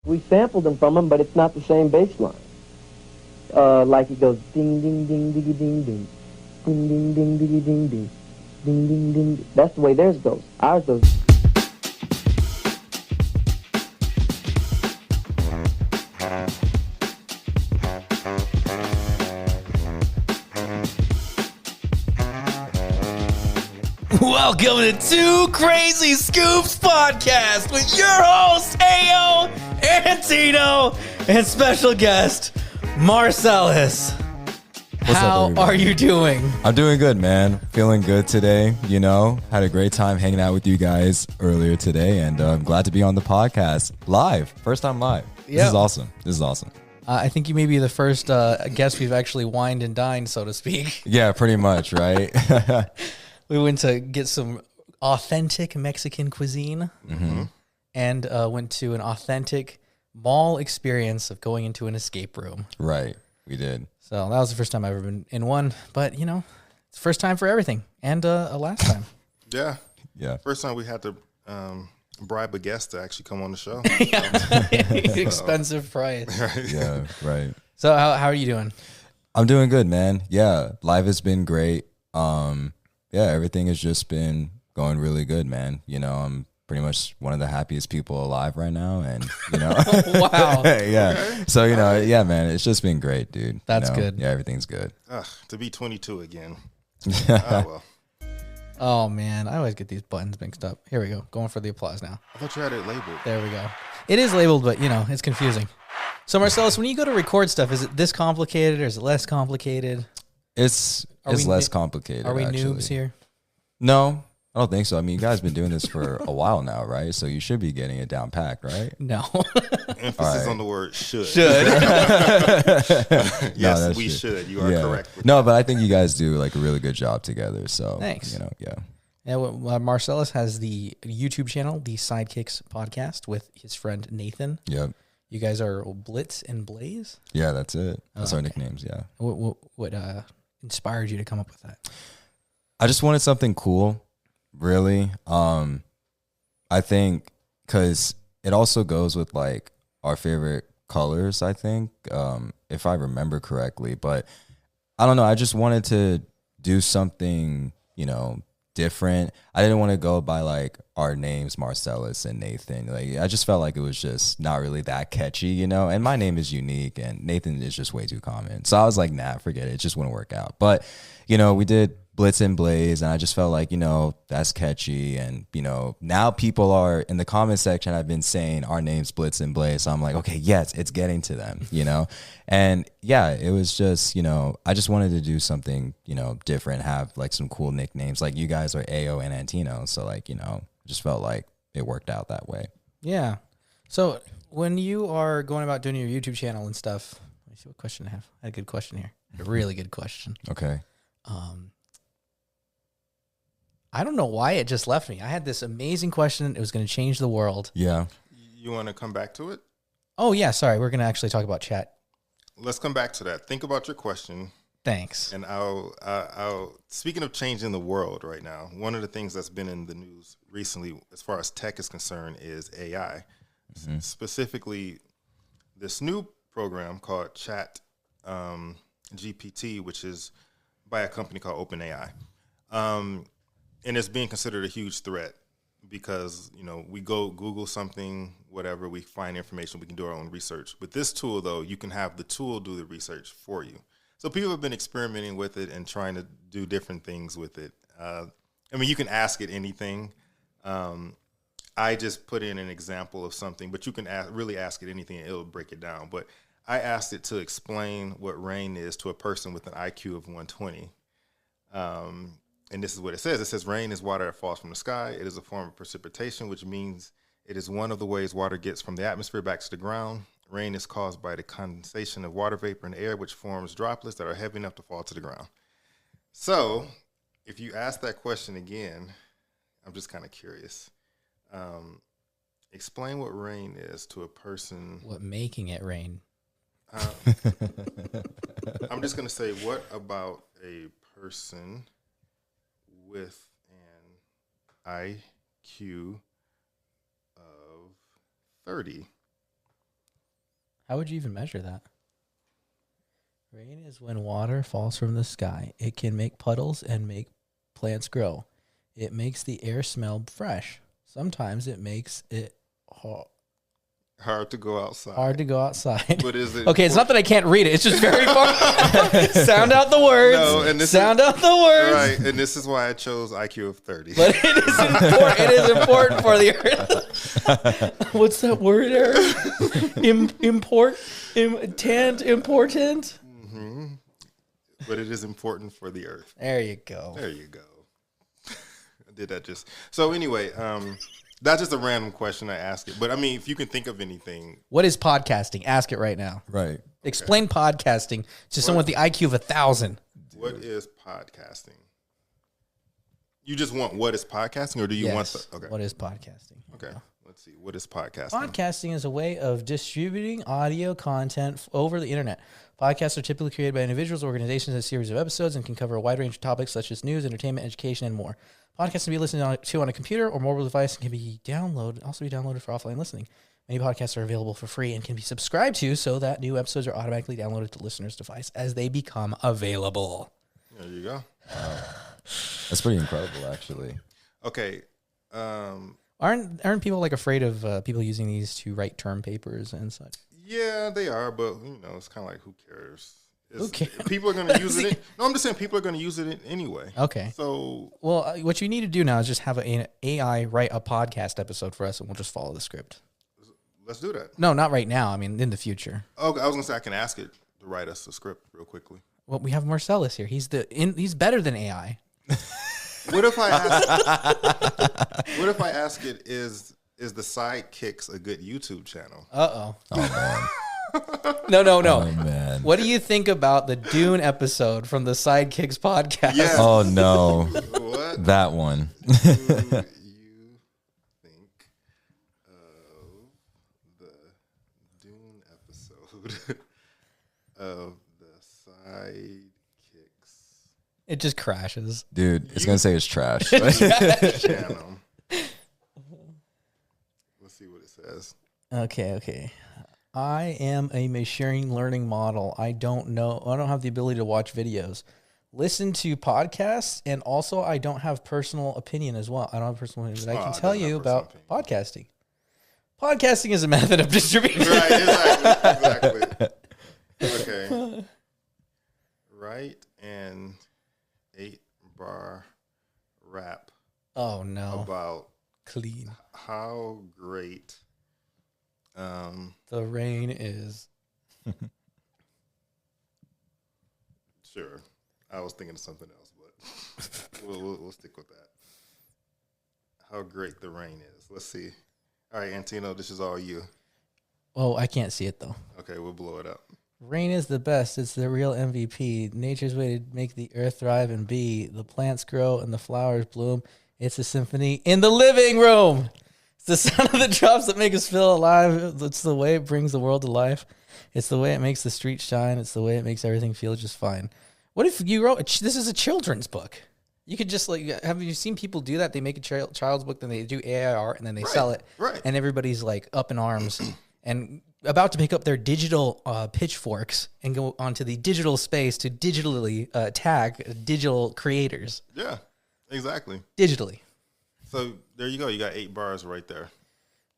We sampled them from him, but it's not the same bass line. Like it goes ding ding ding diggy ding ding, ding ding ding diggy ding ding, ding ding ding. That's the way theirs goes. Ours goes. Welcome to Two Crazy Scoops Podcast with your hosts, Ayo and Tino, and special guest, Marcellos. How are you doing? I'm doing good, man. Feeling good today, you know. Had a great time hanging out with you guys earlier today, and I'm glad to be on the podcast live. First time live. Yep. This is awesome. I think you may be the first guest we've actually wined and dined, so to speak. Yeah, pretty much, right? We went to get some authentic Mexican cuisine and went to an authentic mall experience of going into an escape room. Right, we did. So that was the first time I've ever been in one, but you know, it's the first time for everything and a last time. Yeah. First time we had to bribe a guest to actually come on the show. Expensive price. Right. Yeah, right. So how are you doing? I'm doing good, man. Yeah, life has been great. Yeah, everything has just been going really good, man. You know, I'm pretty much one of the happiest people alive right now, and you know, wow, yeah. Okay. So you know, yeah, man, it's just been great, dude. That's you know? good. Yeah, everything's good. To be 22 again. Well. Oh man, I always get these buttons mixed up. Here we go, going for the applause now. I thought you had it labeled. There we go. It is labeled, but you know, it's confusing. So Marcellos, when you go to record stuff, is it this complicated or is it less complicated? It's less complicated. Are we actually. noobs here? No, I don't think so. I mean, you guys have been doing this for a while now, right? So you should be getting it down packed, right? No. Emphasis on the word should. Yes, no, we true. should. You are correct. No, but I think you guys do like a really good job together. So thanks. You know, yeah. Yeah, Marcellos has the YouTube channel, the Sidekicks Podcast, with his friend Nathan. Yep. You guys are Blitz and Blaze? Yeah, that's it. That's our okay. nicknames, yeah. What inspired you to come up with that? I just wanted something cool, really. I think because it also goes with like our favorite colors, I think, if I remember correctly. But I don't know. I just wanted to do something, you know, different. I didn't want to go by like our names, Marcellos and Nathan. Like I just felt like it was just not really that catchy, you know. And my name is unique, and Nathan is just way too common. So I was like, nah, forget it. It just wouldn't work out. But you know, we did Blitz and Blaze, and I just felt like, you know, that's catchy. And you know, now people are in the comment section. I've been saying our names Blitz and Blaze, so I'm like, okay, yes, it's getting to them, you know. And yeah, it was just, you know, I just wanted to do something, you know, different, have like some cool nicknames. Like you guys are Ayo and Antino, so like, you know, just felt like it worked out that way. Yeah. So when you are going about doing your YouTube channel and stuff, let me see what question I have. I had a good question here. A really good question. Okay. I don't know why it just left me. I had this amazing question. It was going to change the world. Yeah. You want to come back to it? Oh, yeah. Sorry. We're going to actually talk about chat. Let's come back to that. Think about your question. Thanks. And I'll speaking of changing the world right now, one of the things that's been in the news recently as far as tech is concerned is AI. Mm-hmm. Specifically, this new program called Chat GPT, which is by a company called OpenAI. And it's being considered a huge threat because, you know, we go Google something, whatever, we find information, we can do our own research. With this tool, though, you can have the tool do the research for you. So people have been experimenting with it and trying to do different things with it. I mean, you can ask it anything. I just put in an example of something, but you can really ask it anything and it'll break it down. But I asked it to explain what rain is to a person with an IQ of 120. And this is what it says. It says rain is water that falls from the sky. It is a form of precipitation, which means it is one of the ways water gets from the atmosphere back to the ground. Rain is caused by the condensation of water vapor in the air, which forms droplets that are heavy enough to fall to the ground. So if you ask that question again, I'm just kind of curious. Explain what rain is to a person. What making it rain? I'm just going to say, what about a person with an IQ of 30 How would you even measure that? Rain is when water falls from the sky. It can make puddles and make plants grow. It makes the air smell fresh. Sometimes it makes it Hard to go outside. hard to go outside. But is it Okay, it's not that I can't read it. It's just very far. Sound out the words. No, and this Sound out the words. right, and this is why I chose IQ of 30. But it is important. It is important for the earth. What's that word, Eric? Important. But it is important for the earth. There you go. There you go. I did that just so anyway. That's just a random question I ask it. But I mean, if you can think of anything, What is podcasting? Ask it right now. Right. Explain podcasting to someone with the IQ of 1,000. what is podcasting? You just want what is podcasting, or do you want the okay? What is podcasting? Okay, let's see. What is podcasting? Podcasting is a way of distributing audio content over the internet. Podcasts are typically created by individuals or organizations as a series of episodes and can cover a wide range of topics such as news, entertainment, education, and more. Podcasts can be listened to on a computer or mobile device and can be also be downloaded for offline listening. Many podcasts are available for free and can be subscribed to so that new episodes are automatically downloaded to listeners' device as they become available. There you go. That's pretty incredible, actually. Okay. Aren't people like afraid of people using these to write term papers and such? Yeah, they are, but it's kind of like who cares? Who cares? People are going to use it. No, I'm just saying people are going to use it anyway. Okay. So, Well, what you need to do now is just have an AI write a podcast episode for us, and we'll just follow the script. let's do that. No, not right now. I mean, in the future. Okay, I was going to say I can ask it to write us a script real quickly. Well, we have Marcellos here. He's better than AI. What if I ask it is the Sidekicks a good YouTube channel? Uh-oh. Oh, man. No. Oh, man. What do you think about the Dune episode from the Sidekicks podcast? Yes. Oh, no. What That one. do you think of the Dune episode of the Sidekicks? It just crashes. Dude, it's going to say it's trash. Channel. Let's see what it says. Okay. I am a machine learning model. I don't have the ability to watch videos. Listen to podcasts, and also I don't have personal opinion as well. I don't have personal opinion, but I can tell you about podcasting. Podcasting is a method of distribution. Right, exactly. Okay. Write an 8-bar rap Oh, no. about Clean. how great The rain is. Sure. I was thinking of something else, but we'll stick with that. How great the rain is. Let's see. All right, Antino, this is all you. Oh, I can't see it, though. Okay, we'll blow it up. Rain is the best. It's the real MVP. Nature's way to make the earth thrive and be. The plants grow and the flowers bloom. It's a symphony in the living room. It's the sound of the drops that make us feel alive. It's the way it brings the world to life. It's the way it makes the streets shine. It's the way it makes everything feel just fine. What if you wrote this is a children's book? You could just have you seen people do that? They make a child's book, then they do AI art, and then they sell it. Right. And everybody's like up in arms and about to pick up their digital pitchforks and go onto the digital space to digitally tag digital creators. Yeah, exactly. Digitally. So there you go. You got 8 bars right there.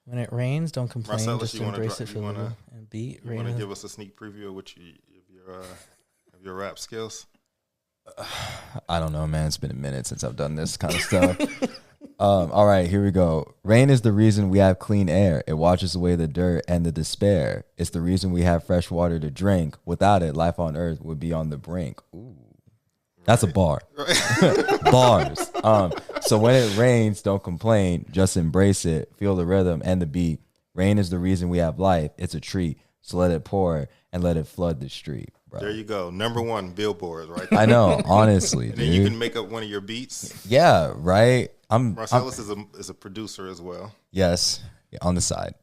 When it rains, don't complain. Marcellus, just you wanna embrace drop- it for you a wanna- little and beat. You want to give us a sneak preview of your rap skills? I don't know, man. It's been a minute since I've done this kind of stuff. All right, here we go. Rain is the reason we have clean air. It washes away the dirt and the despair. It's the reason we have fresh water to drink. Without it, life on earth would be on the brink. Ooh. That's a bar. Bars. So when it rains, don't complain. Just embrace it. Feel the rhythm and the beat. Rain is the reason we have life. It's a treat. So let it pour and let it flood the street, bro. There you go. Number 1 billboards right there. I know, honestly, And dude. then you can make up one of your beats. Yeah, right. Marcellus is a producer as well. Yes, on the side.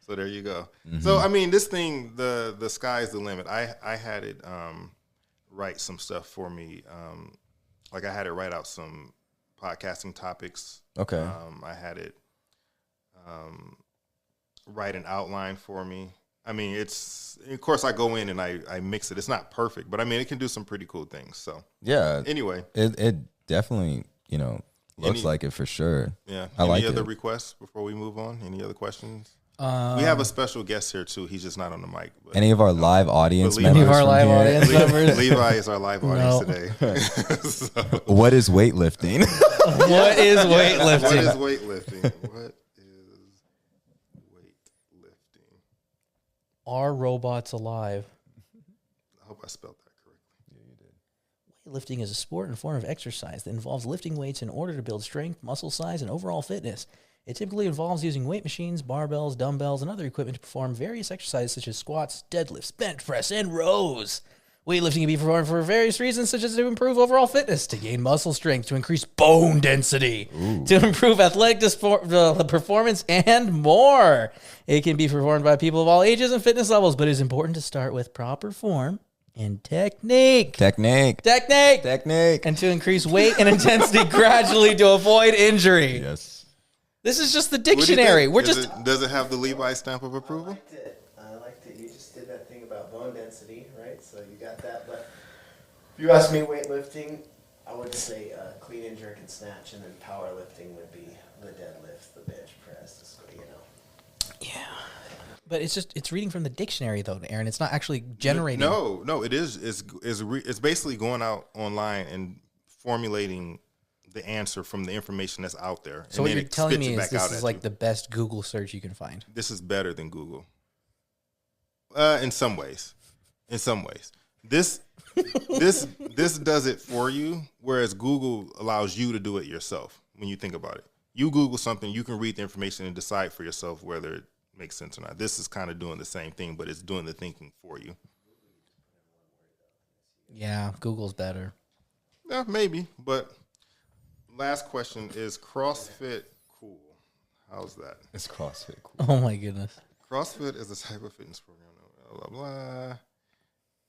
So there you go. So I mean, this thing, the sky's the limit. I had it write some stuff for me. Like I had it write out some podcasting topics. Okay. I had it write an outline for me. I mean, of course I go in and I mix it. It's not perfect, but I mean, it can do some pretty cool things. So Yeah. anyway, it definitely, looks like it for sure. Yeah. I like Any other it. requests before we move on? Any other questions? We have a special guest here too. He's just not on the mic. But, Any of our live audience Levi- members Any of our from live here? audience members? Levi is our live audience No. today. So, What is weightlifting? What is what weightlifting? is weightlifting? What is weightlifting? Are robots alive? I hope I spelled that correctly. Weightlifting is a sport and form of exercise that involves lifting weights in order to build strength, muscle size, and overall fitness. It typically involves using weight machines, barbells, dumbbells, and other equipment to perform various exercises such as squats, deadlifts, bench press, and rows. Weightlifting can be performed for various reasons, such as to improve overall fitness, to gain muscle strength, to increase bone density, to improve athletic performance, and more. It can be performed by people of all ages and fitness levels, but it is important to start with proper form and technique. Technique. And to increase weight and intensity gradually to avoid injury. Yes. This is just the What do you dictionary. think? We're just Does it have the Levi stamp of approval? I liked it. You just did that thing about bone density, right? So you got that. But if you ask me weightlifting, I would say clean and jerk and snatch, and then powerlifting would be the deadlift, the bench press, the squat, yeah. But it's reading from the dictionary though, Aaron. It's not actually generating. No, it is. It's basically going out online and formulating the answer from the information that's out there. So and what then you're it telling spits me it is back this out is at like you. the best Google search you can find. This is better than Google. In some ways. This does it for you, whereas Google allows you to do it yourself. When you think about it, you Google something, you can read the information and decide for yourself whether it makes sense or not. This is kind of doing the same thing, but it's doing the thinking for you. Yeah, Google's better. Yeah, maybe. But last question, is CrossFit cool? How's that? It's CrossFit. Cool. Oh my goodness. CrossFit is a type of fitness program. Blah, blah, blah.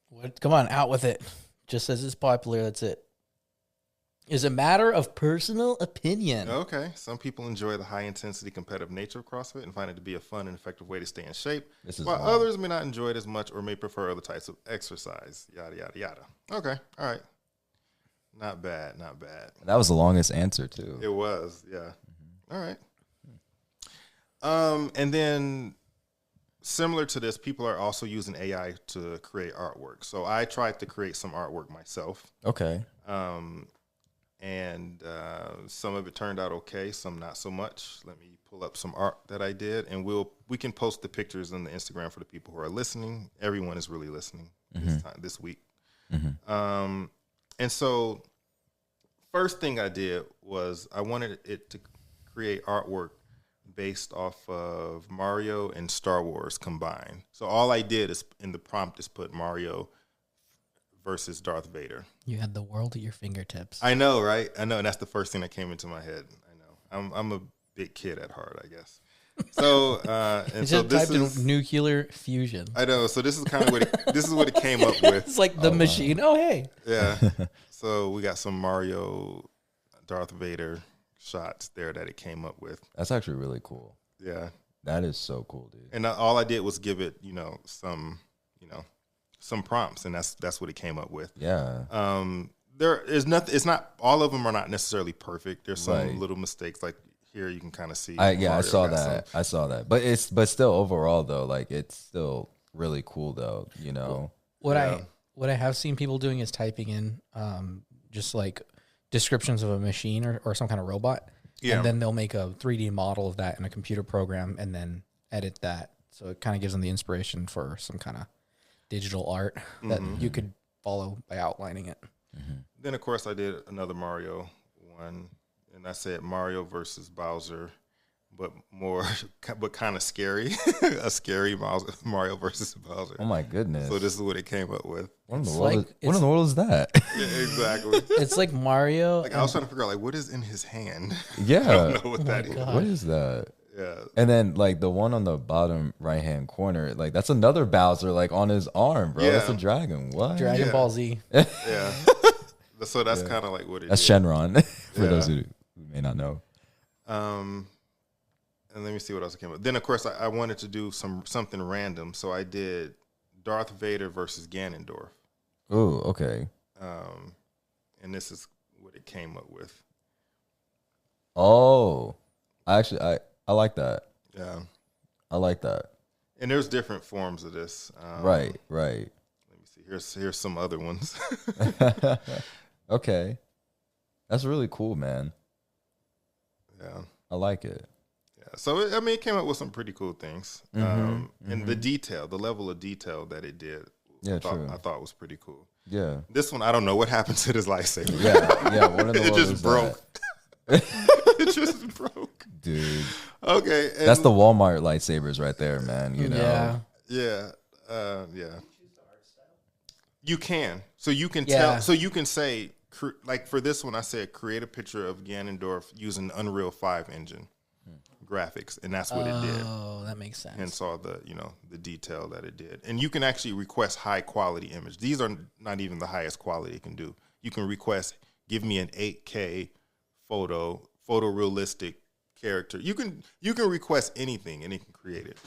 What? Come on, out with it. Just says it's popular. That's it. Is a matter of personal opinion. Okay. Some people enjoy the high-intensity competitive nature of CrossFit and find it to be a fun and effective way to stay in shape, while others may not enjoy it as much or may prefer other types of exercise, yada, yada, yada. Okay. All right. Not bad. That was the longest answer, too. It was, yeah. All right. And then similar to this, people are also using AI to create artwork. So I tried to create some artwork myself. Okay. And some of it turned out okay, some not so much. Let me pull up some art that I did, and we can post the pictures on the Instagram for the people who are listening. Everyone is really listening this week. And so first thing I did was I wanted it to create artwork based off of Mario and Star Wars combined. So all I did is in the prompt is put Mario versus Darth Vader. You had the world at your fingertips. I know, right? I know, and that's the first thing that came into my head. I know. I'm a big kid at heart, I guess. So and so this is nuclear fusion. I know. So this is kind of what it came up with. It's like the machine. Oh hey. Yeah. So we got some Mario, Darth Vader shots there that it came up with. That's actually really cool. Yeah. That is so cool, dude. And all I did was give it, some prompts, and that's what it came up with. Yeah. There is nothing. It's not all of them are not necessarily perfect. There's some Right. little mistakes. Like here, you can kind of see. I saw got that. I saw that. But still, overall though, like it's still really cool though. What I have seen people doing is typing in just like descriptions of a machine or some kind of robot. Yeah. And then they'll make a 3D model of that in a computer program and then edit that. So it kind of gives them the inspiration for some kind of digital art that you could follow by outlining it. Then, of course, I did another Mario one, and I said Mario versus Bowser, but kind of scary. A scary Mario versus Bowser. Oh, my goodness. So this is what it came up with. What in the world is that? Yeah, exactly. It's like Mario. I was trying to figure out, what is in his hand? Yeah. I don't know what that is. What is that? Yeah. And then, like, the one on the bottom right-hand corner, like, that's another Bowser, like, on his arm, bro. Yeah. That's a dragon. What? Dragon Yeah. Ball Z. Yeah. So that's kind of like what it That's is. Shenron, for Yeah. those who may not know. And let me see what else came up. Then, of course, I wanted to do something random, so I did Darth Vader versus Ganondorf. Oh, okay. And this is what it came up with. Oh, I like that. Yeah. I like that. And there's different forms of this. Right. Let me see. Here's some other ones. Okay. That's really cool, man. Yeah. I like it. Yeah. So, it came up with some pretty cool things. And the level of detail that it did, Yeah, I thought was pretty cool. Yeah. This one, I don't know what happened to this lightsaber. Yeah. What in the It world just is broke. that? It just broke. Dude. Okay. And That's the Walmart lightsabers right there, man. You know? Yeah. Yeah. You can. So you can Yeah. tell. So you can say, like for this one, I said create a picture of Ganondorf using Unreal 5 engine graphics, and that's what it did. Oh, that makes sense. And saw the detail that it did. And you can actually request high quality image. These are not even the highest quality it can do. You can request, give me an 8K photorealistic character. You can request anything and it can create it.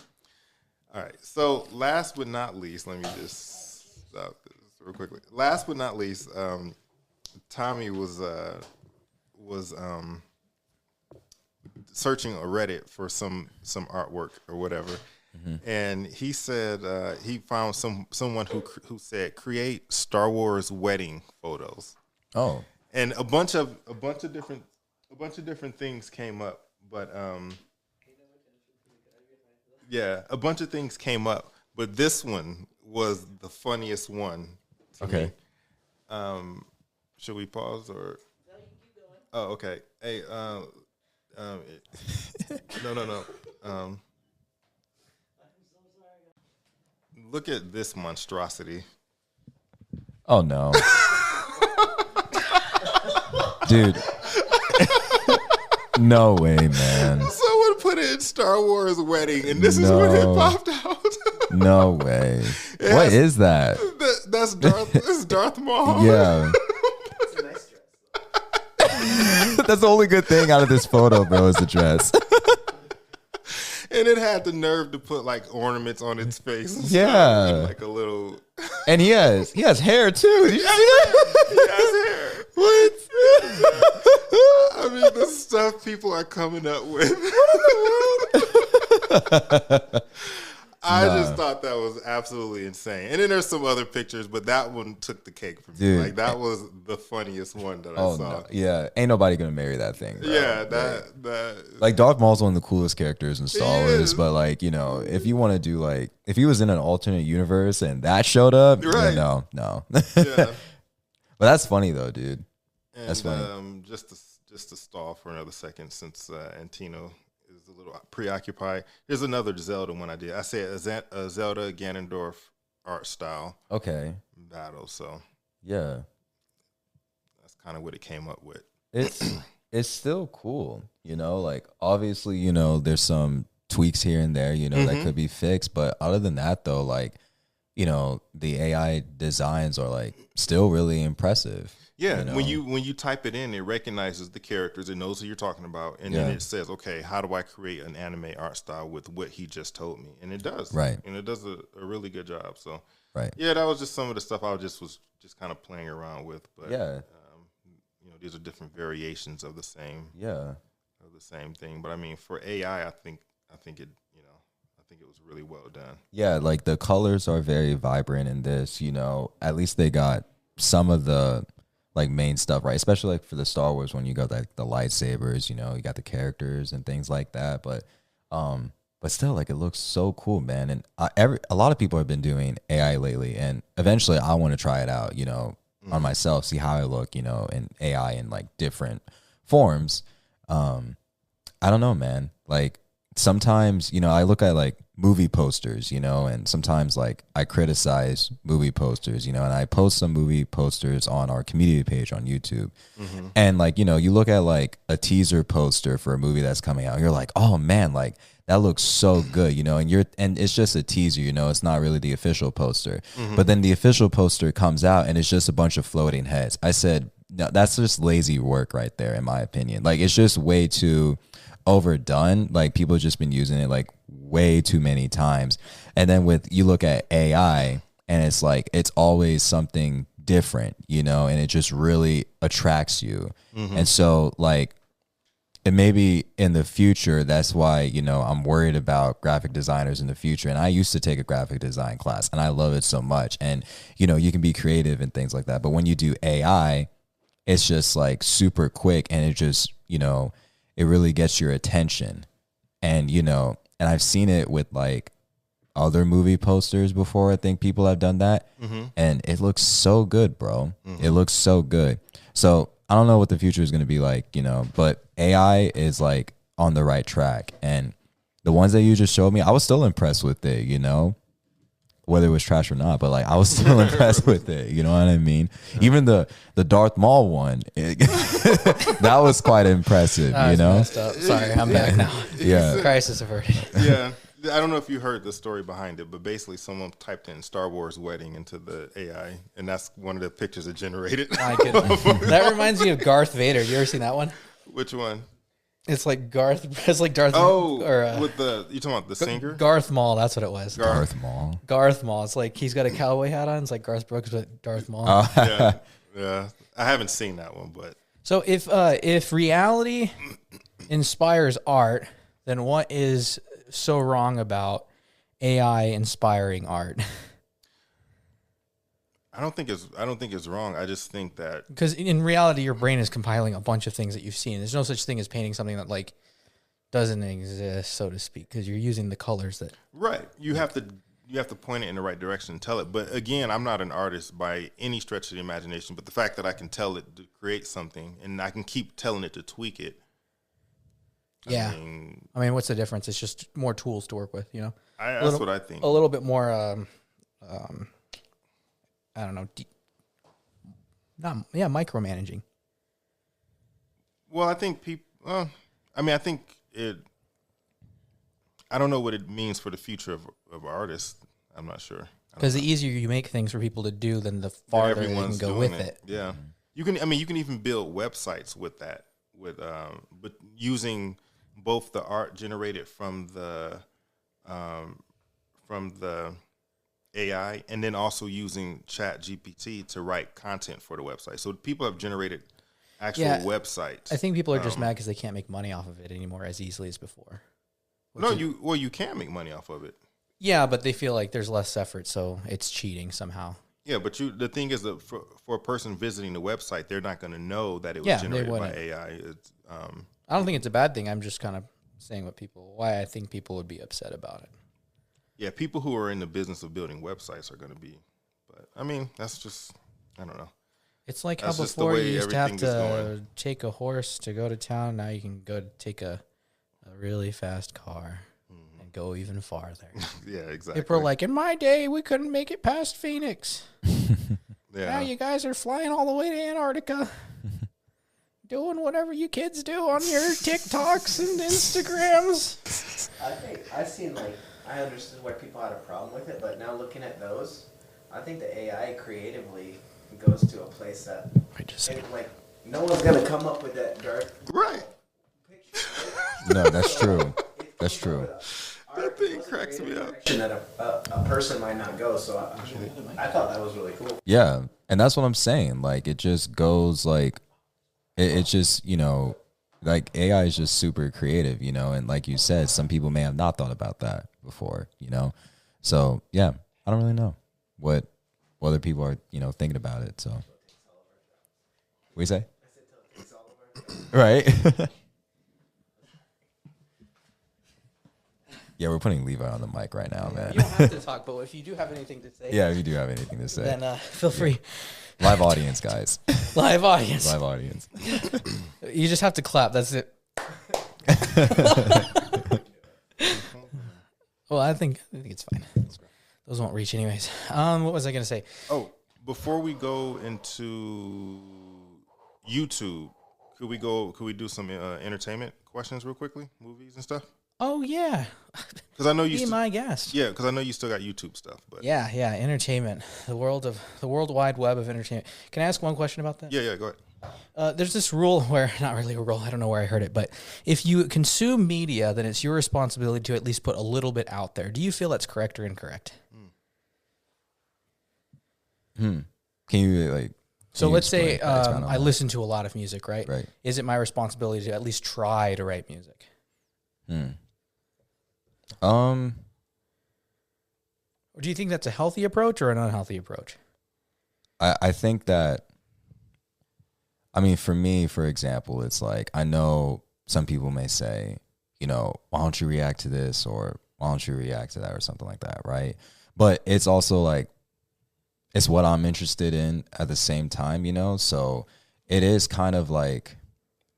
All right. So last but not least, let me just stop this real quickly. Last but not least, Tommy was searching on Reddit for some artwork or whatever, and he said he found someone who said create Star Wars wedding photos. Oh. And a bunch of different things came up, but a bunch of things came up, but this one was the funniest one to Okay. me. Should we pause or? No, you keep going. Oh, okay. Hey, no. Look at this monstrosity. Oh no. Dude. No way, man. Someone put it in Star Wars wedding, and this is when it popped out. No way. What is that? That's Darth. This is Darth Maul. Yeah. That's the only good thing out of this photo, bro, is the dress. And it had the nerve to put like ornaments on its face. And Yeah. stuff, like a little. And he has hair too. Did you see that? He has hair. What? I mean, the stuff people are coming up with. I just thought that was absolutely insane. And then there's some other pictures, but that one took the cake for me. Dude. Like that was the funniest one that I saw. No. Yeah, ain't nobody gonna marry that thing, bro. Yeah, that like Darth Maul's one of the coolest characters in Star He Wars, is. but like, you know, if you want to do like, if he was in an alternate universe and that showed up, then Right. no. yeah. But that's funny though, dude. And That's funny. just to stall for another second, since Antino is a little preoccupied. Here's another Zelda one I did. I said a Zelda Ganondorf art style Okay. battle. So Yeah. that's kind of what it came up with. It's still cool, you know, like obviously, you know, there's some tweaks here and there, you know, that could be fixed, but other than that though, like, you know, the AI designs are like still really impressive. Yeah, you know? when you type it in, it recognizes the characters, it knows who you're talking about, and then Yeah. it says, okay, how do I create an anime art style with what he just told me? And it does. Right. And it does a really good job. So Right. yeah, that was just some of the stuff I was just kind of playing around with. But Yeah. you know, these are different variations of the same thing. But I mean, for AI, I think it was really well done. Yeah, like the colors are very vibrant in this, you know. At least they got some of the like main stuff, right? Especially like for the Star Wars when you got like the lightsabers, you know, you got the characters and things like that. But still, like it looks so cool, man. And a lot of people have been doing AI lately, and eventually I want to try it out, you know, on myself, see how I look, you know, in AI in like different forms. I don't know, man. Like sometimes, you know, I look at like movie posters, you know, and sometimes like I criticize movie posters, you know, and I post some movie posters on our community page on YouTube. And like, you know, you look at like a teaser poster for a movie that's coming out, you're like, oh man, like that looks so good, you know, and it's just a teaser, you know, it's not really the official poster. But then the official poster comes out and it's just a bunch of floating heads. I said, no, that's just lazy work right there, in my opinion. Like it's just way too overdone. Like people have just been using it like way too many times. And then you look at AI and it's like it's always something different, you know, and it just really attracts you. And so like and maybe in the future, that's why, you know, I'm worried about graphic designers in the future. And I used to take a graphic design class and I love it so much. And, you know, you can be creative and things like that. But when you do AI, it's just like super quick and it just, you know, it really gets your attention. And, you know, and I've seen it with like other movie posters before. I think people have done that. And it looks so good, bro. It looks so good. So I don't know what the future is going to be like, you know, but AI is like on the right track. And the ones that you just showed me, I was still impressed with it, you know, whether it was trash or not, but like I was still impressed with it. You know what I mean? Even the Darth Maul one, that was quite impressive, you know? Sorry, I'm back now. Yeah. Crisis averted. Yeah. I don't know if you heard the story behind it, but basically someone typed in Star Wars wedding into the AI, and that's one of the pictures it generated. My goodness. That reminds me of Darth Vader. You ever seen that one? Which one? It's like Darth. Oh, or, with you talking about the singer? Darth Maul. That's what it was. Darth Maul. Garth Maul. It's like he's got a cowboy hat on. It's like Garth Brooks, but Darth Maul. Yeah. I haven't seen that one, but So if reality inspires art, then what is so wrong about AI inspiring art? I don't think it's wrong. I just think that Because in reality, your brain is compiling a bunch of things that you've seen. There's no such thing as painting something that like doesn't exist, so to speak, because you're using the colors that. right. You have to point it in the right direction and tell it. But again, I'm not an artist by any stretch of the imagination. But the fact that I can tell it to create something and I can keep telling it to tweak it. Yeah. I mean, what's the difference? It's just more tools to work with, you know? That's what I think. A little bit more, I don't know, micromanaging. Well, I think people. I think it. I don't know what it means for the future of artists. I'm not sure. Because the easier you make things for people to do, then the farther they can go with it. Yeah, you can. I mean, you can even build websites with that. But using both the art generated from the AI and then also using Chat GPT to write content for the website. So people have generated actual websites. I think people are just mad because they can't make money off of it anymore as easily as before. You can make money off of it. Yeah, but they feel like there's less effort, so it's cheating somehow. Yeah, but the thing is that for a person visiting the website, they're not going to know that it was generated by AI. I don't think it's a bad thing. I'm just kind of saying why I think people would be upset about it. Yeah, people who are in the business of building websites are going to be, but I mean, that's just, I don't know. It's like how before you used to have to take a horse to go to town. Now you can go take a really fast car and go even farther. Yeah, exactly. People are like, in my day, we couldn't make it past Phoenix. Yeah. Now you guys are flying all the way to Antarctica. Doing whatever you kids do on your TikToks and Instagrams. I understood why people had a problem with it, but now looking at those, I think the AI creatively goes to a place that no one's gonna come up with that dark Right. picture. No, that's true. That's true. That thing cracks me up. That a person might not go. So I thought that was really cool. Yeah. And that's what I'm saying. Like, it just goes like, it's just, you know, like AI is just super creative, you know, and like you said, some people may have not thought about that before, you know? So yeah, I don't really know what other people are, you know, thinking about it. So what do you say? Right. Yeah, we're putting Levi on the mic right now, man. You don't have to talk, but if you do have anything to say, Yeah, if you do have anything to say. then feel free. Live audience, guys. Live audience. Live audience. You just have to clap. That's it. Well, I think it's fine. Those won't reach anyways. What was I going to say? Oh, before we go into YouTube, could we do some entertainment questions real quickly, movies and stuff? Oh yeah, Because I know you. be my guest. Yeah, because I know you still got YouTube stuff, but Yeah, entertainment. The World Wide Web of entertainment. Can I ask one question about that? yeah, go There's this rule where, not really a rule, I don't know where I heard it, but if you consume media, then it's your responsibility to at least put a little bit out there. Do you feel that's correct or incorrect? Can you like? So let's say explain on I that? listen to a lot of music, right? Right. Is it my responsibility to at least try to write music? Or do you think that's a healthy approach or an unhealthy approach? I think that, I mean, for me, for example, it's like, I know some people may say, you know, why don't you react to this, or why don't you react to that, or something like that, right? But it's also like, it's what I'm interested in at the same time, you know? So it is kind of like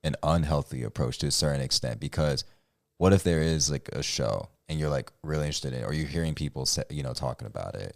an unhealthy approach to a certain extent, because what if there is like a show and you're like really interested in it, or you're hearing people say, you know, talking about it,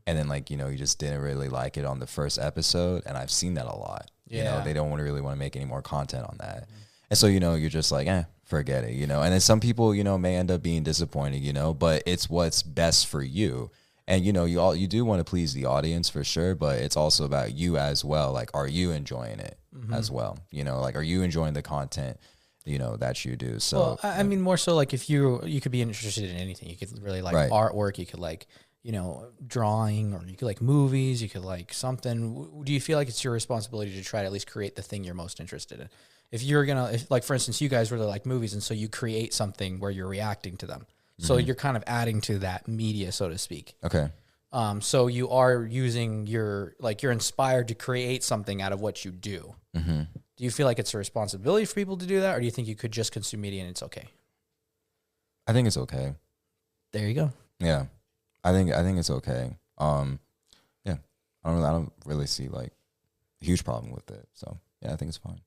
and then like, you know, you just didn't really like it on the first episode. And I've seen that a lot. You know, they don't really want to make any more content on that. And so, you know, you're just like, forget it, you know? And then some people, you know, may end up being disappointed, you know, but it's what's best for you. And, you know, you do want to please the audience for sure, but it's also about you as well. Like, are you enjoying it as well? You know, like, are you enjoying the content, you know, that you do? So, well, I mean, more so like if you could be interested in anything. You could really like artwork. You could like, you know, drawing, or you could like movies. You could like something. Do you feel like it's your responsibility to try to at least create the thing you're most interested in? If you're if like, for instance, you guys really like movies, and so you create something where you're reacting to them. So you're kind of adding to that media, so to speak. Okay. So you are using you're inspired to create something out of what you do. Do you feel like it's a responsibility for people to do that, or do you think you could just consume media and it's okay? I think it's okay. There you go. Yeah. I think it's okay. Yeah. I don't really see like a huge problem with it. So yeah, I think it's fine.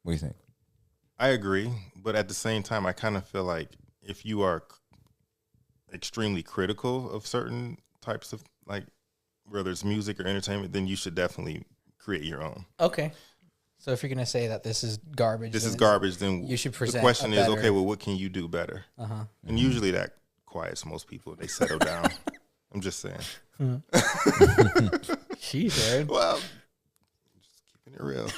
What do you think? I agree, but at the same time, I kind of feel like if you are extremely critical of certain types of, like, whether it's music or entertainment, then you should definitely create your own. Okay. So if you're going to say that this is garbage, then you should present. The question a is, better... okay, well, what can you do better? And usually that quiets most people. They settle down. I'm just saying. Sheesh, Aaron. Well, just keeping it real.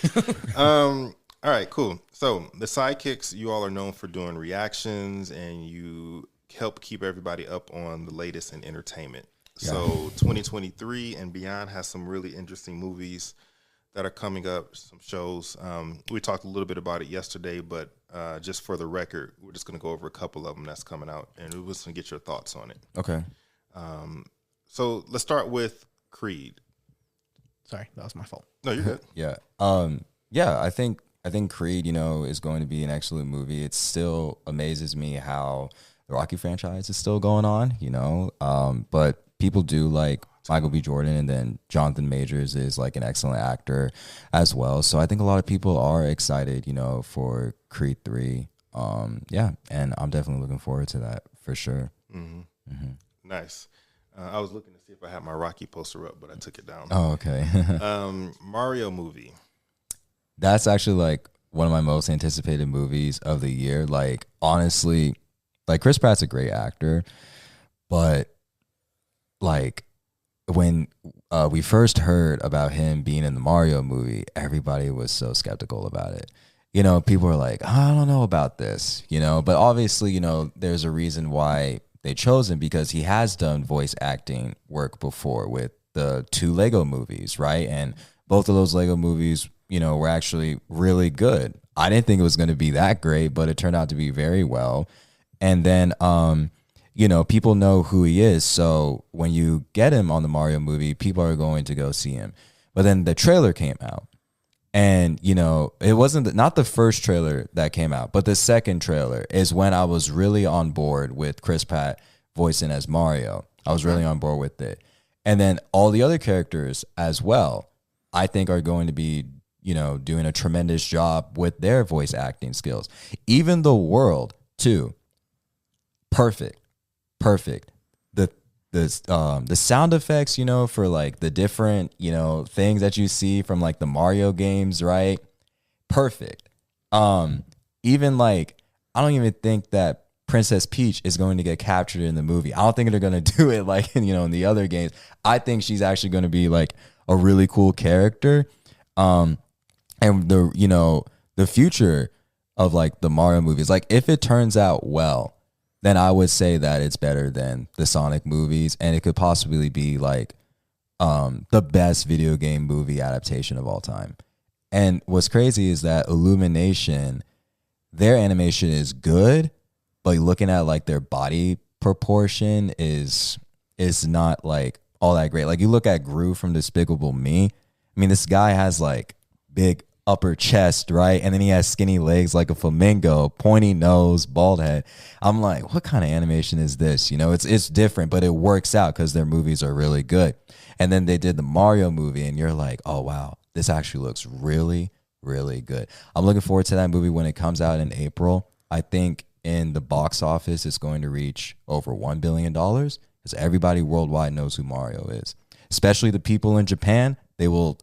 All right, cool. So the sidekicks, you all are known for doing reactions, and you help keep everybody up on the latest in entertainment. Yeah. So 2023 and beyond has some really interesting movies that are coming up, some shows. We talked a little bit about it yesterday, but just for the record, we're just going to go over a couple of them that's coming out, and we're just going to get your thoughts on it. Okay. So let's start with Creed. Sorry, that was my fault. No, you're good. Yeah. Yeah, I think Creed, you know, is going to be an excellent movie. It still amazes me how the Rocky franchise is still going on, you know. But people do like Michael B. Jordan, and then Jonathan Majors is like an excellent actor as well. So I think a lot of people are excited, you know, for Creed 3. Yeah, and I'm definitely looking forward to that for sure. Nice. I was looking to see if I had my Rocky poster up, but I took it down. Oh, okay. Mario movie. That's actually like one of my most anticipated movies of the year. Like, honestly, like, Chris Pratt's a great actor, but like, when we first heard about him being in the Mario movie, everybody was so skeptical about it. You know, people were like, I don't know about this, you know, but obviously, you know, there's a reason why they chose him, because he has done voice acting work before with the 2 Lego movies, right? And both of those Lego movies, you know, were actually really good. I didn't think it was going to be that great, but it turned out to be very well. And then, you know, people know who he is. So when you get him on the Mario movie, people are going to go see him. But then the trailer came out. And, you know, it wasn't not the first trailer that came out, but the second trailer is when I was really on board with Chris Pratt voicing as Mario. I was really on board with it. And then all the other characters as well, I think, are going to be, you know, doing a tremendous job with their voice acting skills. Even the world, too. Perfect. The sound effects, you know, for like the different, you know, things that you see from like the Mario games, right? Perfect. Even like, I don't even think that Princess Peach is going to get captured in the movie. I don't think they're going to do it like, you know, in the other games. I think she's actually going to be like a really cool character. And the future of like the Mario movies, like if it turns out well, then I would say that it's better than the Sonic movies, and it could possibly be like the best video game movie adaptation of all time. And what's crazy is that Illumination, their animation is good, but looking at like their body proportion is not like all that great. Like you look at Gru from Despicable Me. I mean, this guy has like big upper chest, right? And then he has skinny legs like a flamingo, pointy nose, bald head. I'm like, what kind of animation is this? It's different, but it works out because their movies are really good. And then they did the Mario movie, and you're like, oh wow, this actually looks really, really good. I'm looking forward to that movie when it comes out in April. I think in the box office, it's going to reach over $1 billion because everybody worldwide knows who Mario is, especially the people in Japan. They will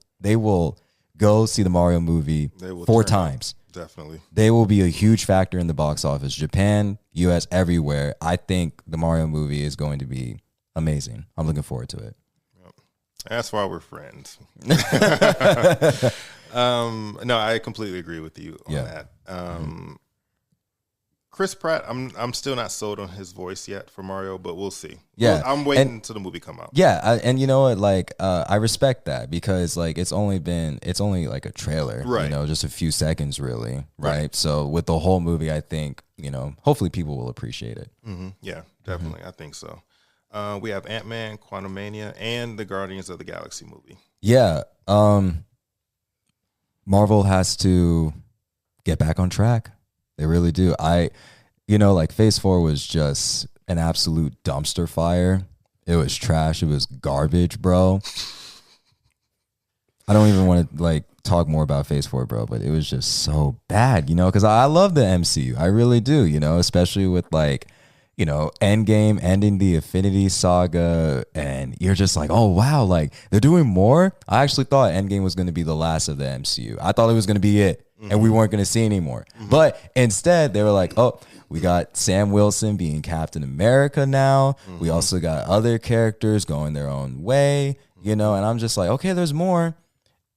go see the Mario movie 4 times. Definitely. They will be a huge factor in the box office. Japan, US, everywhere. I think the Mario movie is going to be amazing. I'm looking forward to it. That's why we're friends. No, I completely agree with you on that. Chris Pratt, I'm still not sold on his voice yet for Mario, but we'll see. Yeah, I'm waiting until the movie come out. Yeah, and you know what? Like, I respect that because like it's only like a trailer, right? Just a few seconds, really, right? So with the whole movie, I think hopefully people will appreciate it. Mm-hmm. Yeah, definitely, I think so. We have Ant-Man, Quantumania, and the Guardians of the Galaxy movie. Yeah, Marvel has to get back on track. They really do. Like Phase 4 was just an absolute dumpster fire. It was trash. It was garbage, bro. I don't even want to like talk more about Phase 4, bro, but it was just so bad, because I love the MCU. I really do, especially with like, Endgame ending the Infinity Saga, and you're just like, oh wow, like they're doing more. I actually thought Endgame was going to be the last of the MCU. I thought it was going to be it. And we weren't going to see anymore. But instead, they were like, oh, we got Sam Wilson being Captain America now. We also got other characters going their own way, and I'm just like, okay, there's more.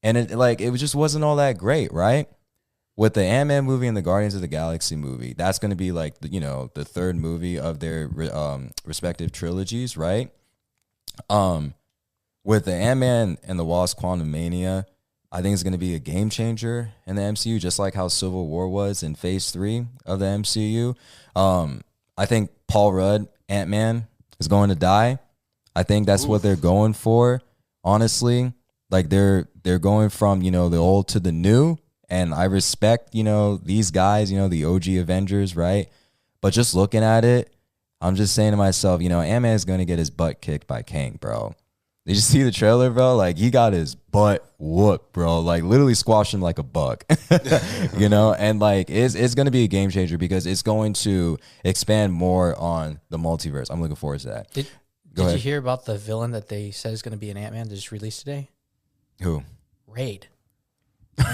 And it just wasn't all that great, right? With the Ant-Man movie and the Guardians of the Galaxy movie, that's going to be like, the third movie of their respective trilogies, right? With the Ant-Man and the Wasp Quantumania, I think it's going to be a game changer in the MCU, just like how Civil War was in Phase 3 of the MCU. I think Paul Rudd, Ant-Man, is going to die. I think that's what they're going for, honestly. Like, they're going from, the old to the new, and I respect, these guys, the OG Avengers, right? But just looking at it, I'm just saying to myself, Ant-Man is going to get his butt kicked by Kang, bro. Did you see the trailer, bro? Like, he got his butt whooped, bro. Like, literally squashed him like a bug, And, like, it's going to be a game changer because it's going to expand more on the multiverse. I'm looking forward to that. Did you hear about the villain that they said is going to be an Ant-Man that just released today? Who? Raid. Raid.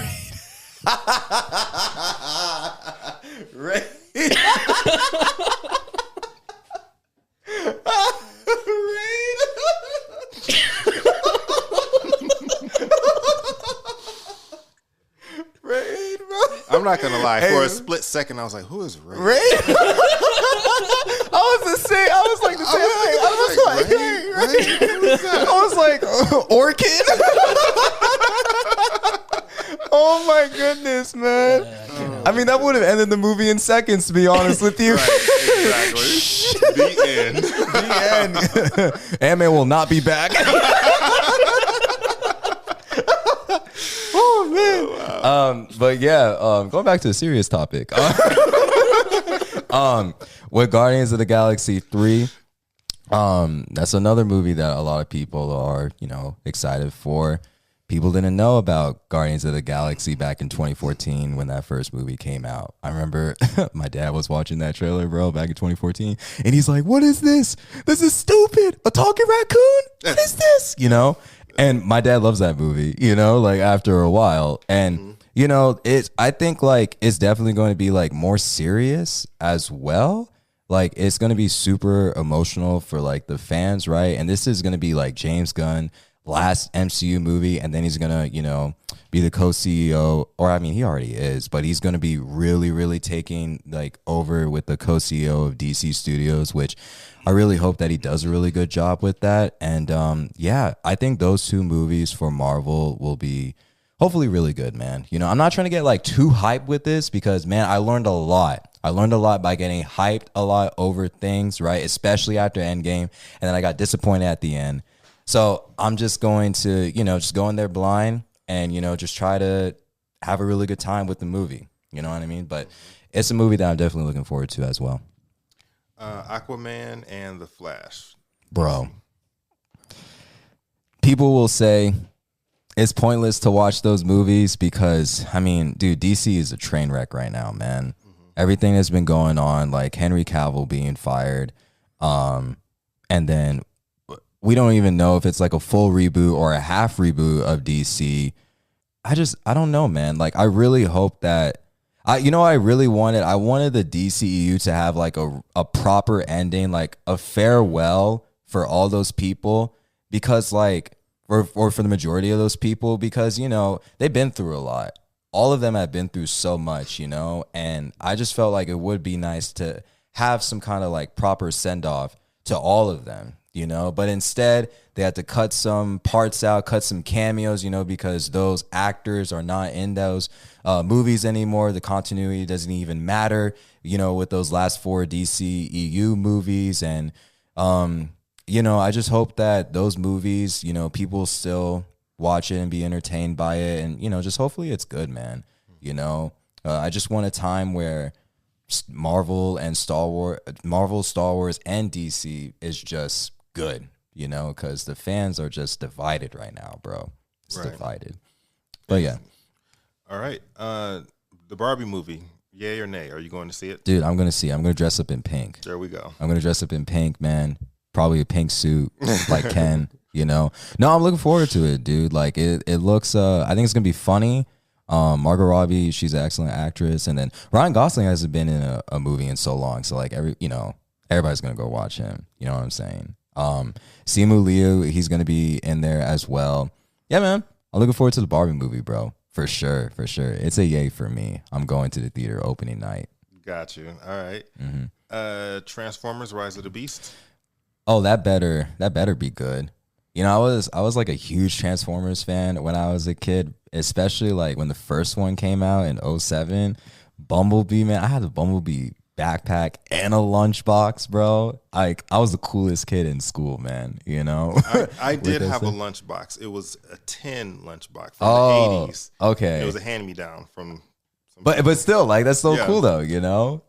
Raid, bro. I'm not gonna lie. For a split second, I was like, "Who is Raid?" Raid. I was the same. I was like the same thing. I was like, Raid. I was like, Orchid. Oh my goodness, man. I mean, that would have ended the movie in seconds, to be honest with you. Right, exactly. The end. The end. Ant-Man will not be back. Oh man. Oh, wow. But yeah, going back to a serious topic. With Guardians of the Galaxy 3, that's another movie that a lot of people are, excited for. People didn't know about Guardians of the Galaxy back in 2014 when that first movie came out. I remember my dad was watching that trailer, bro, back in 2014, and he's like, "What is this? This is stupid. A talking raccoon? What is this?" And my dad loves that movie, like after a while. And, I think like it's definitely going to be like more serious as well. Like it's going to be super emotional for like the fans, right? And this is going to be like James Gunn, last MCU movie, and then he's gonna, be the co-CEO, or I mean, he already is, but he's gonna be really, really taking like over with the co-CEO of DC Studios, which I really hope that he does a really good job with that. And I think those two movies for Marvel will be hopefully really good, man. I'm not trying to get like too hyped with this because, man, I learned a lot. I learned a lot by getting hyped a lot over things, right? Especially after Endgame, and then I got disappointed at the end. So I'm just going to, just go in there blind and, just try to have a really good time with the movie. You know what I mean? But it's a movie that I'm definitely looking forward to as well. Aquaman and The Flash. Bro. People will say it's pointless to watch those movies because, I mean, dude, DC is a train wreck right now, man. Everything that's been going on, like Henry Cavill being fired, and then we don't even know if it's like a full reboot or a half reboot of DC. I don't know, man. Like, I really hope that I really wanted? I wanted the DCEU to have like a proper ending, like a farewell for all those people, because like, or for the majority of those people, because, they've been through a lot. All of them have been through so much, and I just felt like it would be nice to have some kind of like proper send off to all of them. But instead they had to cut some parts out, cut some cameos, because those actors are not in those movies anymore. The continuity doesn't even matter, with those last 4 DCEU movies. And, I just hope that those movies, people still watch it and be entertained by it. And, just hopefully it's good, man. I just want a time where Marvel, Star Wars, and DC is just good, because the fans are just divided right now, bro. It's divided. But yeah. All right. The Barbie movie, yay or nay? Are you going to see it? Dude, I'm going to see it. I'm going to dress up in pink. There we go. I'm going to dress up in pink, man. Probably a pink suit like Ken, No, I'm looking forward to it, dude. Like it looks, I think it's going to be funny. Margot Robbie, she's an excellent actress. And then Ryan Gosling hasn't been in a movie in so long. So like everybody's going to go watch him. You know what I'm saying? Simu Liu, he's going to be in there as well. Yeah, man. I'm looking forward to the Barbie movie, bro. For sure. It's a yay for me. I'm going to the theater opening night. Got you. All right. Transformers: Rise of the Beast. Oh, that better be good. I was like a huge Transformers fan when I was a kid, especially like when the first one came out in 2007. Bumblebee, man. I had a Bumblebee backpack and a lunchbox, bro. Like, I was the coolest kid in school, man. I did have a lunchbox. It was a tin lunchbox from the 80s. Okay. It was a hand me down from. But still, like, that's so cool though.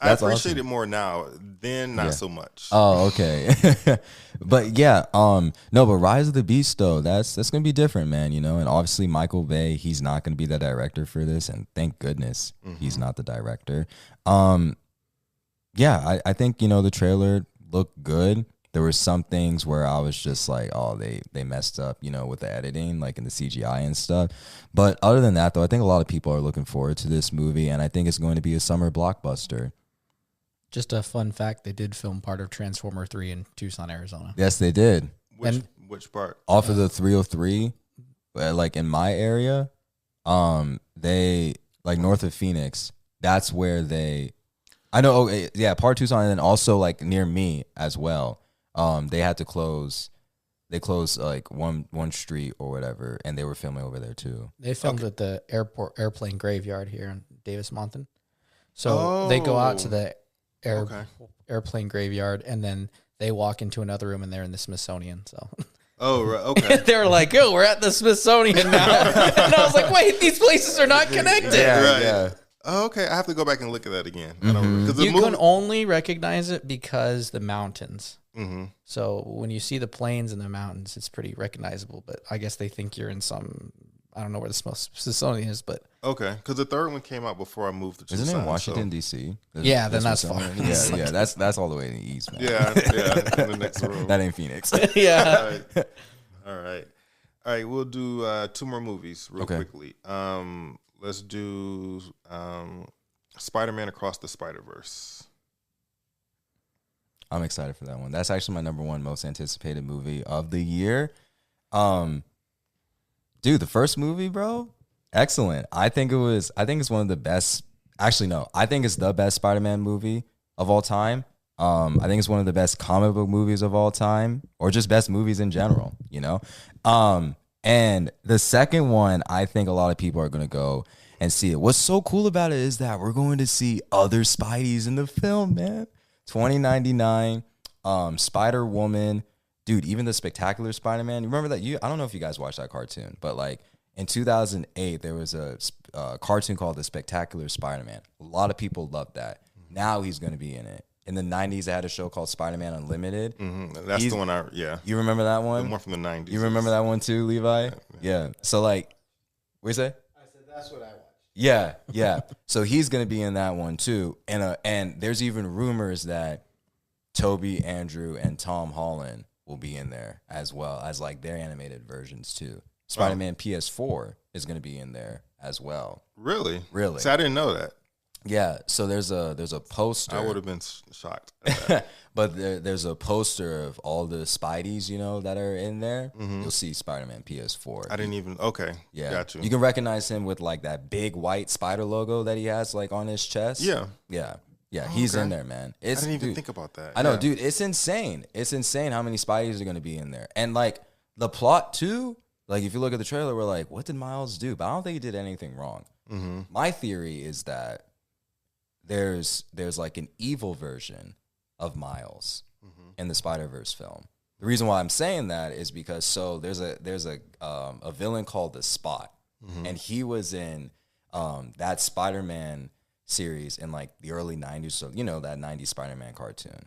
That's I appreciate awesome. it more now. Then not so much. Oh, okay. But yeah, no, but Rise of the Beast though, that's gonna be different, man. And obviously Michael Bay, he's not gonna be the director for this, and thank goodness he's not the director. Yeah, I think the trailer looked good. There were some things where I was just like, oh, they messed up, with the editing, like in the CGI and stuff. But other than that, though, I think a lot of people are looking forward to this movie, and I think it's going to be a summer blockbuster. Just a fun fact, they did film part of Transformer 3 in Tucson, Arizona. Yes, they did. Which part? Off of the 303, like in my area, they, like north of Phoenix, that's where I know, part Tucson, and then also like near me as well. They had to close. They closed like one street or whatever, and they were filming over there too. They filmed at the airplane graveyard here in Davis Mountain. So they go out to the airplane graveyard, and then they walk into another room, and they're in the Smithsonian. So. Oh, right. Okay. They were like, "Oh, we're at the Smithsonian now," and I was like, "Wait, these places are not connected." Yeah. Oh, okay. I have to go back and look at that again. You can only recognize it because the mountains. So when you see the plains and the mountains, it's pretty recognizable. But I guess they think you're in some, I don't know where the Smithsonian is, but okay, because the third one came out before I moved to Tucson. Isn't it in Washington D.C.? Yeah, then that's far. Yeah, that's all the way in the east, man. Yeah, in the next room. That ain't Phoenix. Yeah. All right. We'll do 2 more movies real quickly. Let's do Spider-Man Across the Spider-Verse. I'm excited for that one. That's actually my number 1 most anticipated movie of the year. Dude, the first movie, bro, excellent. I think it's one of the best. Actually, no, I think it's the best Spider-Man movie of all time. I think it's one of the best comic book movies of all time, or just best movies in general, you know? And the second one, I think a lot of people are going to go and see it. What's so cool about it is that we're going to see other Spideys in the film, man. 2099, Spider-Woman, dude, even the Spectacular Spider-Man. You remember that? I don't know if you guys watched that cartoon, but like in 2008, there was a cartoon called The Spectacular Spider-Man. A lot of people loved that. Now he's going to be in it. In the 90s, I had a show called Spider-Man Unlimited. Mm-hmm. That's the one You remember that one? The one from the 90s. You remember that one too, Levi? Yeah. So like, what you say? I said that's what I watched. Yeah. So he's going to be in that one too. And there's even rumors that Toby, Andrew, and Tom Holland will be in there as well as like their animated versions too. Spider-Man PS4 is going to be in there as well. Really? Really. So I didn't know that. Yeah, so there's a poster. I would have been shocked at that. But there's a poster of all the Spideys, you know, that are in there. Mm-hmm. You'll see Spider-Man PS4. I didn't even. Okay. Yeah, Got you. You can recognize him with like that big white spider logo that he has like on his chest. Yeah. He's okay. in there, man. I didn't even think about that. I know, dude. It's insane. It's insane how many Spideys are going to be in there, and like the plot too. Like if you look at the trailer, we're like, what did Miles do? But I don't think he did anything wrong. Mm-hmm. My theory is that there's like an evil version of Miles in the Spider-Verse film. The reason why I'm saying that is because there's a villain called the Spot, and he was in that Spider-Man series in like the early 90s, so you know that 90s Spider-Man cartoon.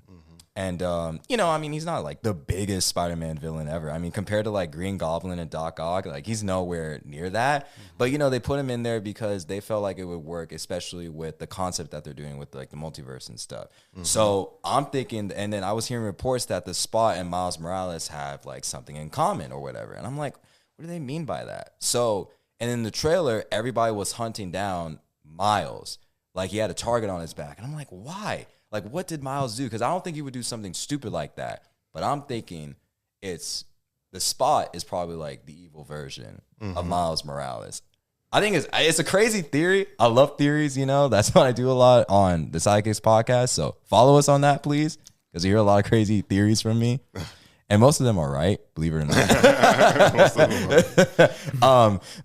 And you know, I mean, he's not like the biggest Spider-Man villain ever. I mean, compared to like Green Goblin and Doc Ock, like he's nowhere near that. But you know, they put him in there because they felt like it would work, especially with the concept that they're doing with like the multiverse and stuff. So I'm thinking, and then I was hearing reports that the Spot and Miles Morales have like something in common or whatever. And I'm like, what do they mean by that? So, and in the trailer, everybody was hunting down Miles. Like he had a target on his back. And I'm like, why? Like, what did Miles do? Because I don't think he would do something stupid like that. But I'm thinking the Spot is probably like the evil version of Miles Morales. I think it's a crazy theory. I love theories, you know. That's what I do a lot on the Sidekicks podcast. So follow us on that, please, because you hear a lot of crazy theories from me. And most of them are right, believe it or not.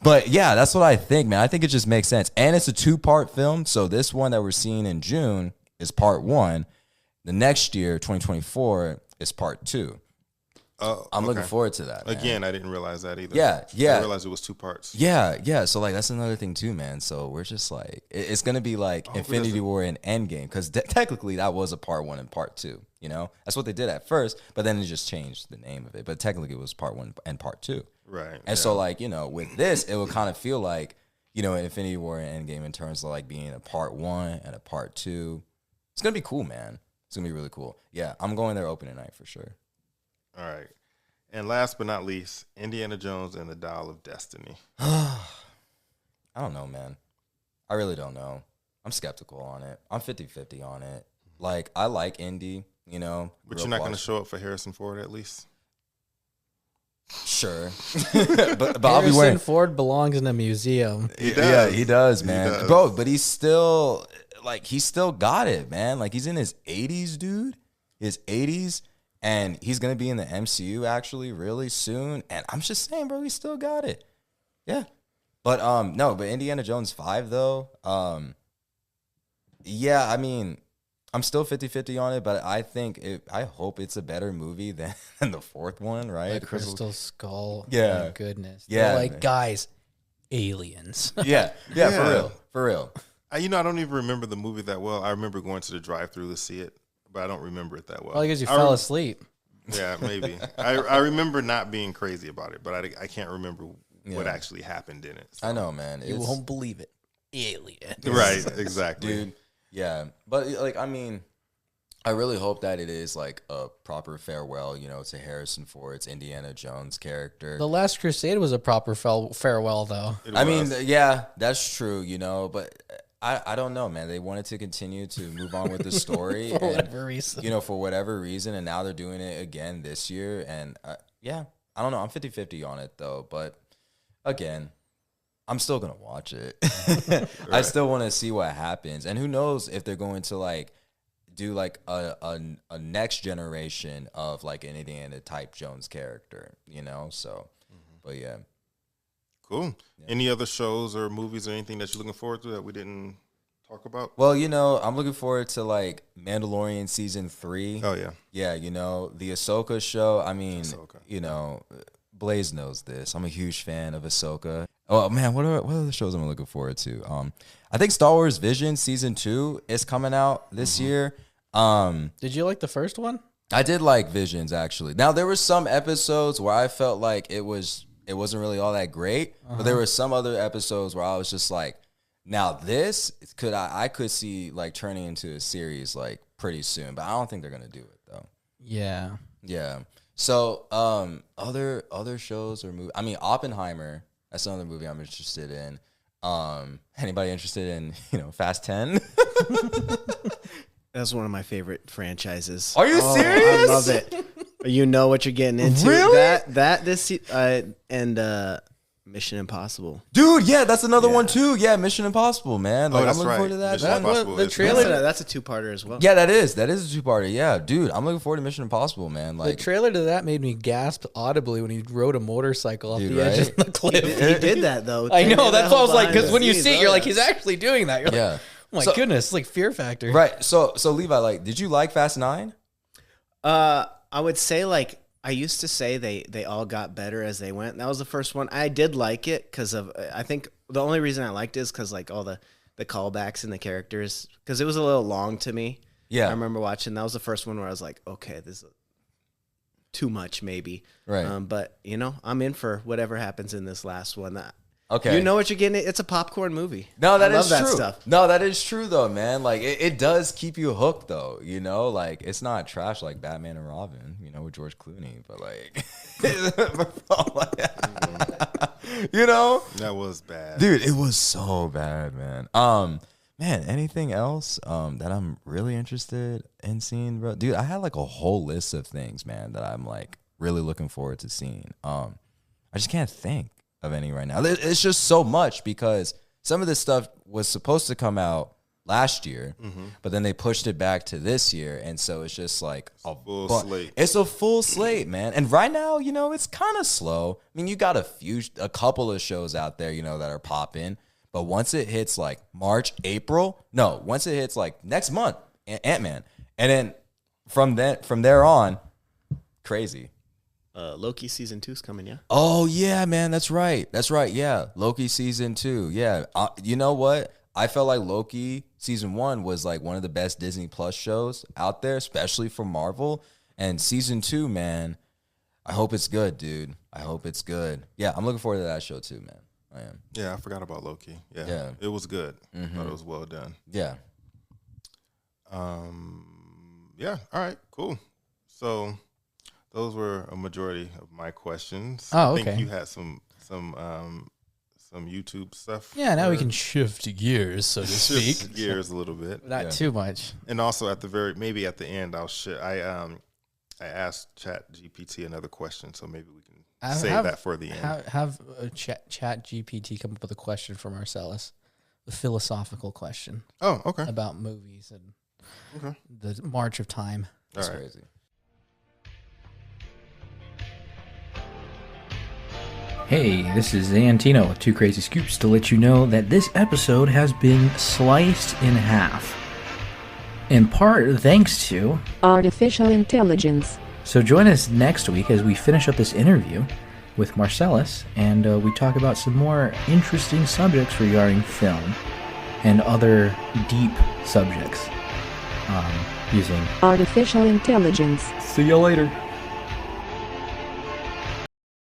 But yeah, that's what I think, man. I think it just makes sense. And it's a 2-part film. So this one that we're seeing in June is part 1. The next year, 2024, is part 2. I'm looking forward to that, man. Again, I didn't realize that either. Yeah. I realized it was 2 parts. Yeah. So like that's another thing too, man. So we're just like it's gonna be like Infinity War and Endgame because technically that was a part 1 and part 2. You know, that's what they did at first, but then they just changed the name of it. But technically, it was part 1 and part 2. Right. And so like you know, with this, it will kind of feel like you know Infinity War and Endgame in terms of like being a part 1 and a part 2. It's gonna be cool, man. It's gonna be really cool. Yeah, I'm going there opening night for sure. All right. And last but not least, Indiana Jones and the Dial of Destiny. I don't know, man. I really don't know. I'm skeptical on it. I'm 50-50 on it. Like, I like Indy, you know. But you're not going to show up for Harrison Ford at least? Sure. but I'll be Harrison wearing... Ford belongs in a museum. Yeah, he does, man. He does. Bro, but he's still got it, man. Like, he's in his 80s, dude. His 80s. And he's going to be in the MCU, actually, really soon. And I'm just saying, bro, he still got it. Yeah. But, no, but Indiana Jones 5, though, yeah, I mean, I'm still 50-50 on it, but I hope it's a better movie than the 4th one, right? The Crystal Skull. Yeah. My goodness. Yeah, They're like, man. guys, aliens. Yeah, for real. I don't even remember the movie that well. I remember going to the drive-thru to see it, but I don't remember it that well. Well, because you fell asleep. Yeah, maybe. I remember not being crazy about it, but I can't remember what actually happened in it. So. I know, man. You won't believe it. Alien. Right, exactly. Dude, yeah. But, like, I mean, I really hope that it is, like, a proper farewell, you know, to Harrison Ford's Indiana Jones character. The Last Crusade was a proper farewell, though. I mean, yeah, that's true, you know, but I don't know, man. They wanted to continue to move on with the story. For whatever reason. You know, for whatever reason, and now they're doing it again this year. And, yeah, I don't know. I'm 50-50 on it, though. But again, I'm still gonna watch it. I still want to see what happens, and who knows if they're going to like do like a next generation of like an Indiana type Jones character, you know? So, but yeah, cool. Yeah. Any other shows or movies or anything that you're looking forward to that we didn't talk about? Well, you know, I'm looking forward to like Mandalorian season 3. Oh yeah, yeah. You know, the Ahsoka show. I mean, you know, Blaze knows this. I'm a huge fan of Ahsoka. Oh man, what are the shows I'm looking forward to? I think Star Wars Vision season 2 is coming out this year. Did you like the first one? I did like Visions actually. Now there were some episodes where I felt like it wasn't really all that great, but there were some other episodes where I was just like, now this I could see like turning into a series like pretty soon, but I don't think they're gonna do it though. Yeah. Yeah. So other shows or movies. I mean, Oppenheimer. That's another movie I'm interested in. Anybody interested in, you know, Fast 10? That's one of my favorite franchises. Are you serious? I love it. You know what you're getting into. Really? And Mission Impossible. Dude, yeah, that's another one too. Yeah, Mission Impossible, man. Like, that's I'm looking forward to that. Mission Impossible the is trailer- good. That's a two-parter as well. Yeah, that is a two-parter. Yeah, dude, I'm looking forward to Mission Impossible, man. The Like, trailer to that made me gasp audibly when he rode a motorcycle off Dude, the edge right? of the cliff. He did that though. I know, that's what I was like, because when you behind the see it, scenes, you're oh, like, yeah. he's actually doing that. You're like, yeah, oh my So- goodness, it's like Fear Factor. right. So Levi, like, did you like Fast 9? I would say like I used to say they all got better as they went. That was the first one. I did like it because of I think the only reason I liked it is because like all the callbacks and the characters, because it was a little long to me. Yeah. I remember watching. That was the first one where I was like, okay, this is too much maybe. Right. But you know, I'm in for whatever happens in this last one. Okay. You know what you're getting. It's a popcorn movie. No, that I is love true. that stuff. No, that is true though, man. Like it does keep you hooked though, you know? Like it's not trash like Batman and Robin, you know, with George Clooney, but like you know? That was bad. Dude, it was so bad, man. Man, anything else that I'm really interested in seeing, bro? Dude, I had like a whole list of things, man, that I'm like really looking forward to seeing. I just can't think of any right now. It's just so much because some of this stuff was supposed to come out last year, but then they pushed it back to this year, and so it's just like a full slate. It's a full slate, man. And right now, you know, it's kind of slow. I mean, you got a couple of shows out there, you know, that are popping, but once it hits like once it hits like next month, Ant-Man, and then from there on, crazy. Loki season 2 is coming, yeah. Oh yeah, man, that's right. Yeah, Loki season 2. Yeah, you know what? I felt like Loki season 1 was like one of the best Disney Plus shows out there, especially for Marvel. And season 2, man, I hope it's good, dude. I hope it's good. Yeah, I'm looking forward to that show too, man. I am. Yeah, I forgot about Loki. Yeah, Yeah. It was good. Thought it was well done. Yeah. Yeah. All right. Cool. So those were a majority of my questions. Oh, I think okay. you had some YouTube stuff. Yeah, now we there. can shift gears, so to Shift speak. gears a little bit. Not too much. And also at the end, I asked Chat GPT another question, so maybe we can save that for the end. Have Chat GPT come up with a question for Marcellus, a philosophical question Oh, okay. about movies and Okay. the march of time. That's All right. crazy. Hey, this is Zantino with Two Crazy Scoops to let you know that this episode has been sliced in half. In part thanks to artificial intelligence. So join us next week as we finish up this interview with Marcellus and we talk about some more interesting subjects regarding film and other deep subjects using Artificial intelligence. See you later.